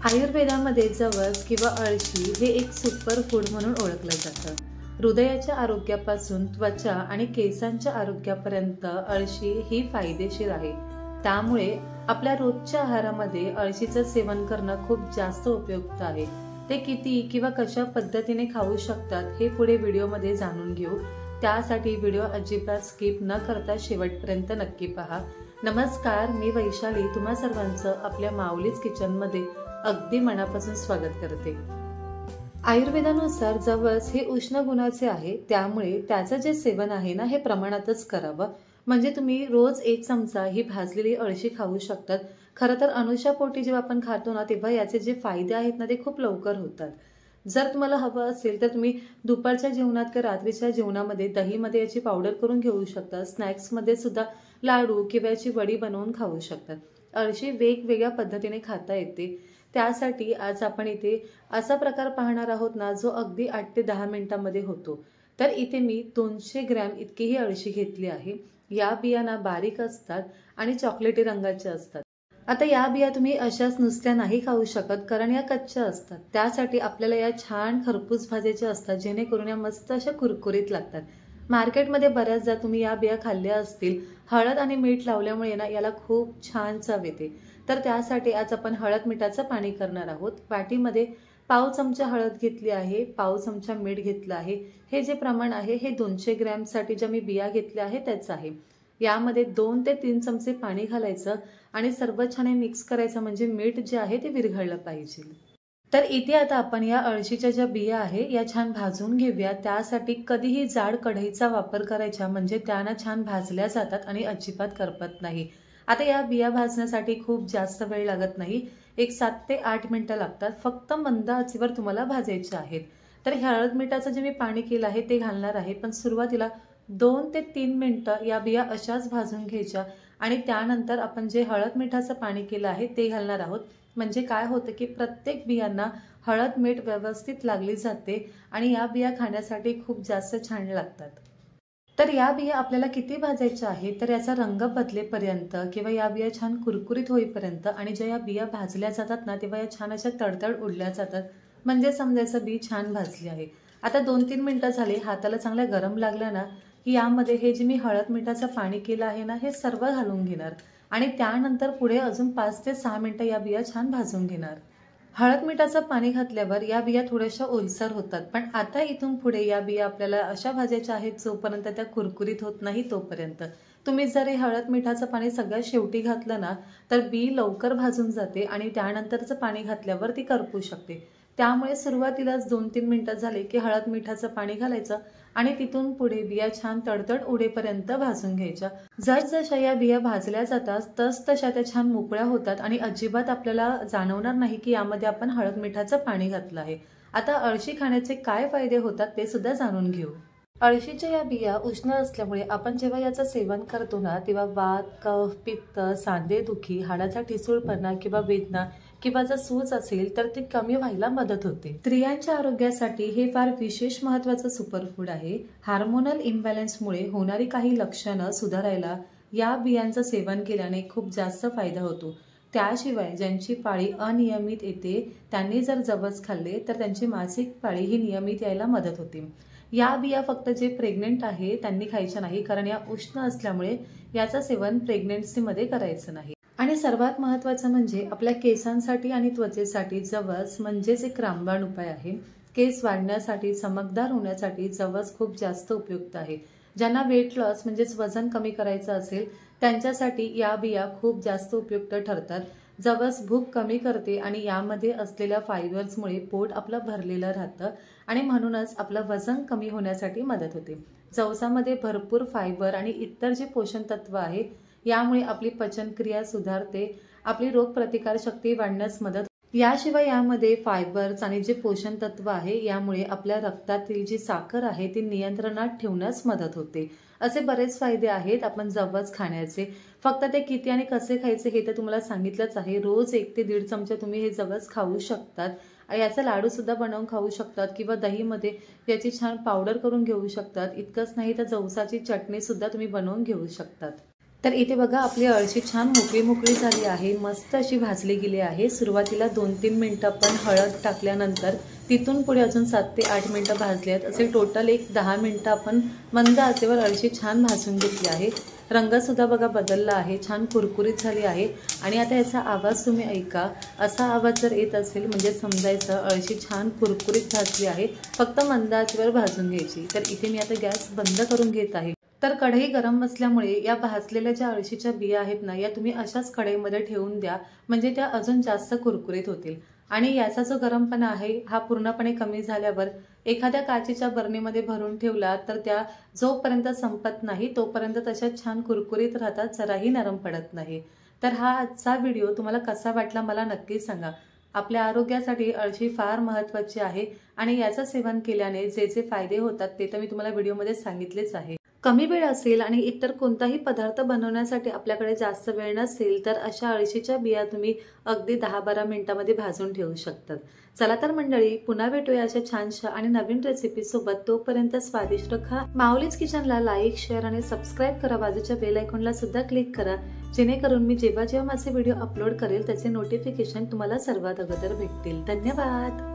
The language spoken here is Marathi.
आयुर्वेदामध्ये जवस किंवा अळशी हे एक सुपर फूड म्हणून ओळखलं जातं. हृदयाच्या आरोग्यापासून त्वचा आणि केसांच्या आरोग्यापर्यंत अळशी ही फायदेशीर आहे. त्यामुळे आपल्या रोजच्या आहारामध्ये अळशीचं सेवन करणं खूप जास्त उपयुक्त आहे. ते किती किंवा कशा पद्धतीने खाऊ शकतात हे पुढे व्हिडिओमध्ये जाणून घेऊ. त्यासाठी व्हिडिओ अजिबात स्किप न करता शेवटपर्यंत नक्की पहा. नमस्कार, मी वैशाली तुम्हा सर्वांचं आपल्या माऊलीज किचनमध्ये अगदी मनापासून स्वागत करते. आयुर्वेदानुसार जवस हे उष्ण गुणाचे आहे, त्यामुळे त्याचं जे सेवन आहे ना हे प्रमाणातच करावं. म्हणजे तुम्ही रोज 1 चमचा ही भाजलेली अळशी खाऊ शकतात. खरं तर अनुषापोटी जेव्हा आपण खातो ना तेव्हा याचे जे फायदे आहेत ना ते खूप लवकर होतात. जर तुम्हाला हवं असेल तर तुम्ही दुपारच्या जेवणात किंवा रात्रीच्या जेवणामध्ये दहीमध्ये याची पावडर करून घेऊ शकता. स्नॅक्समध्ये सुद्धा लाडू किंवा याची वडी बनवून खाऊ शकतात. अळशी वेगवेगळ्या पद्धतीने खाता येते. त्यासाठी आज आपण इथे असा प्रकार पाहणार आहोत ना जो अगदी 8 ते 10 मिनिटांमध्ये होतो. तर इथे मी 200 ग्रॅम इतकी ही अळशी घेतली आहे. या बिया बारीक असतात आणि चॉकलेटी रंगाच्या असतात. आता या बिया तुम्ही अशाच नुसत्या नाही खाऊ शकत, कारण या कच्च्या असतात. त्यासाठी आपल्याला या छान खरपूस भाजायच्या असतात, जेणेकरून या मस्त अशा कुरकुरीत लागतात. मार्केटमध्ये बऱ्याचदा तुम्ही या बिया खाल्ल्या असतील. हळद आणि मीठ लावल्यामुळे ना याला खूप छान चव येते. तर त्यासाठी आज आपण हळद मिठाचं पाणी करणार आहोत. वाटीमध्ये पाव चमचा हळद घेतली आहे, पाव चमचा मीठ घेतलं आहे. हे जे प्रमाण आहे हे 200 ग्रॅमसाठी ज्या मी बिया घेतल्या आहे त्याचं आहे. यामध्ये 2 ते 3 चमचे पाणी घालायचं आणि सर्व छान मिक्स करायचं, म्हणजे मीठ जे आहे ते विरघळलं पाहिजे. तर इथे आता आपण या अळशीच्या ज्या बिया आहे या छान भाजून घेऊया. त्यासाठी कधीही जाड कढईचा वापर करायचा, म्हणजे त्यांना छान भाजल्या जातात आणि अजिबात करपत नाही. आता या बिया भाजण्यासाठी खूप जास्त वेळ लागत नाही, एक 7 ते 8 मिनिटं लागतात. फक्त मंद आचेवर तुम्हाला भाजायचे आहेत. तर हळद मिठाचं जे मी पाणी केलं आहे ते घालणार आहे, पण सुरुवातीला 2 ते 3 मिनिटं या बिया अशाच भाजून घ्यायच्या आणि त्यानंतर आपण जे हळद मिठाचं पाणी केलं आहे ते घालणार आहोत. म्हणजे काय होतं की प्रत्येक बियांना हळद मीठ व्यवस्थित लागली जाते आणि या बिया खाण्यासाठी खूप जास्त छान लागतात. तर या बिया आपल्याला किती भाजायच्या आहेत, तर याचा रंग बदलेपर्यंत किंवा या बिया छान कुरकुरीत होईपर्यंत. आणि ज्या या बिया भाजल्या जातात ना तेव्हा या छान अशा तडतड उडल्या जातात, म्हणजे समजायचं बी छान भाजली आहे. आता 2-3 मिनिटं झाली, हाताला चांगल्या गरम लागला ना की यामध्ये हे जे मी हळद मिठाचं पाणी केलं आहे ना हे सर्व घालून घेणार आणि त्यानंतर पुढे अजून 5 ते 6 मिनिटं या बिया छान भाजून घेणार. हळद मिठाचं पाणी घातल्यावर या बिया थोड्याशा ओलसर होतात, पण आता इथून पुढे या बिया आपल्याला अशा भाजायच्या आहेत जोपर्यंत त्या कुरकुरीत होत नाही तोपर्यंत. तुम्ही जर हे हळद मिठाचं पाणी सगळ्यात शेवटी घातलं ना तर बी लवकर भाजून जाते आणि त्यानंतरचं पाणी घातल्यावर ती करपू शकते. त्यामुळे सुरुवातीलाच 2-3 मिनिटं झाले की हळद मिठाचं पाणी घालायचं आणि तिथून पुढे बिया छान तडतड उडेपर्यंत भाजून घ्यायच्या. जसजशा या बिया भाजल्या जातात तसतशा त्या छान मोकळ्या होतात आणि अजिबात आपल्याला जाणवणार नाही की यामध्ये आपण हळद मिठाचं पाणी घातलं आहे. आता अळशी खाण्याचे काय फायदे होतात ते सुद्धा जाणून घेऊ. अळशीच्या या बिया उष्ण असल्यामुळे आपण जेव्हा याचं सेवन करतो ना तेव्हा वात, कफ, पित्त, सांधेदुखी, हाडाचा ठिसूळपणा किंवा वेदना किंवा जर सूज असेल तर ती कमी व्हायला मदत होते. स्त्रियांच्या आरोग्यासाठी हे फार विशेष महत्त्वाचं सुपरफूड आहे. हार्मोनल इम्बॅलन्समुळे होणारी काही लक्षणं सुधारायला या बियांचं सेवन केल्याने खूप जास्त फायदा होतो. त्याशिवाय ज्यांची पाळी अनियमित येते त्यांनी जर जवस खाल्ले तर त्यांची मासिक पाळी ही नियमित यायला मदत होते. या बिया फक्त जे प्रेग्नेंट आहे त्यांनी खायच्या नाही, कारण या उष्ण असल्यामुळे याचं सेवन प्रेग्नेन्सीमध्ये करायचं नाही. आणि सर्वात महत्त्वाचं म्हणजे आपल्या केसांसाठी आणि त्वचेसाठी जवस म्हणजेच एक रामबाण उपाय आहे. केस वाढण्यासाठी, चमकदार होण्यासाठी जवस खूप जास्त उपयुक्त आहे. ज्यांना वेट लॉस म्हणजेच वजन कमी करायचं असेल त्यांच्यासाठी या बिया खूप जास्त उपयुक्त ठरतात. जवस भूक कमी करते आणि यामध्ये असलेल्या फायबर्समुळे पोट आपलं भरलेलं राहतं आणि म्हणूनच आपलं वजन कमी होण्यासाठी मदत होते. जवसामध्ये भरपूर फायबर आणि इतर जे पोषण तत्व आहे यामुळे आपली पचनक्रिया सुधारते, आपली रोगप्रतिकारशक्ती वाढण्यास मदत. याशिवाय यामध्ये फायबर्स आणि जे पोषण तत्व आहे यामुळे आपल्या रक्तातील जी साखर आहे ती नियंत्रणात ठेवण्यास मदत होते. असे बरेच फायदे आहेत आपण जवस खाण्याचे. फक्त ते किती आणि कसे खायचे हे तर तुम्हाला सांगितलंच आहे. रोज 1 ते 1.5 चमचे तुम्ही हे जवस खाऊ शकतात. याचा लाडू सुद्धा बनवून खाऊ शकतात किंवा दहीमध्ये याची छान पावडर करून घेऊ शकतात. इतकंच नाही तर जवसाची चटणी सुद्धा तुम्ही बनवून घेऊ शकतात. तर इथे बघा आपली अळशी छान मोकळी झाली आहे, मस्त अशी भाजली गेली आहे। सुरुवातीला 2-3 मिनिटं आपण हळद टाकल्यानंतर तिथून पुढे अजून 7 ते 8 मिनिटं भाजली आहेत। असे टोटल एक 10 मिनिटं आपण मंद आचेवर अळशी छान भाजून घेतली आहे। रंगसुद्धा बघा बदलला आहे, छान कुरकुरीत झाली आहे। आणि आता याचा आवाज तुम्ही ऐका, असा आवाज जर येत असेल म्हणजे समजायचं अळशी छान कुरकुरीत भाजली आहे। फक्त मंद आचेवर भाजून घ्यायची। तर इथे मी आता गॅस बंद करून घेत आहे। तर कढई गरम असल्यामुळे या भाजलेल्या ज्या अळशीच्या बिया आहेत ना, या तुम्ही अशाच कढईमध्ये ठेवून द्या, म्हणजे त्या अजून जास्त कुरकुरीत होतील। आणि याचा जो गरमपणा आहे हा पूर्णपणे कमी झाल्यावर एखाद्या काचेच्या बरणीमध्ये भरून ठेवला तर त्या जोपर्यंत संपत नाही तोपर्यंत तशा छान कुरकुरीत राहतात, जराही नरम पडत नाही। तर हा आजचा व्हिडिओ तुम्हाला कसा वाटला मला नक्की सांगा। आपल्या आरोग्यासाठी अळशी फार महत्त्वाची आहे आणि याचं सेवन केल्याने जे जे फायदे होतात ते तर मी तुम्हाला व्हिडिओमध्ये सांगितलेच आहे। कमी वेळ असेल आणि इतर कोणताही पदार्थ बनवण्यासाठी आपल्याकडे जास्त वेळ नसेल तर अशा अळशीच्या बिया तुम्ही अगदी 10-12 मिनिटांमध्ये भाजून ठेवू शकतात। चला तर मंडळी, पुन्हा भेटूया अशा छानशा आणि नवीन रेसिपी सोबत। तोपर्यंत स्वादिष्ट खा। माऊलीज किचनला लाईक, शेअर आणि सबस्क्राईब करा। बाजूच्या बेल आयकॉनला सुद्धा क्लिक करा, जेणेकरून मी जेव्हा जेव्हा माझे व्हिडिओ अपलोड करेल त्याचे नोटिफिकेशन तुम्हाला सर्वात अगोदर भेटतील। धन्यवाद।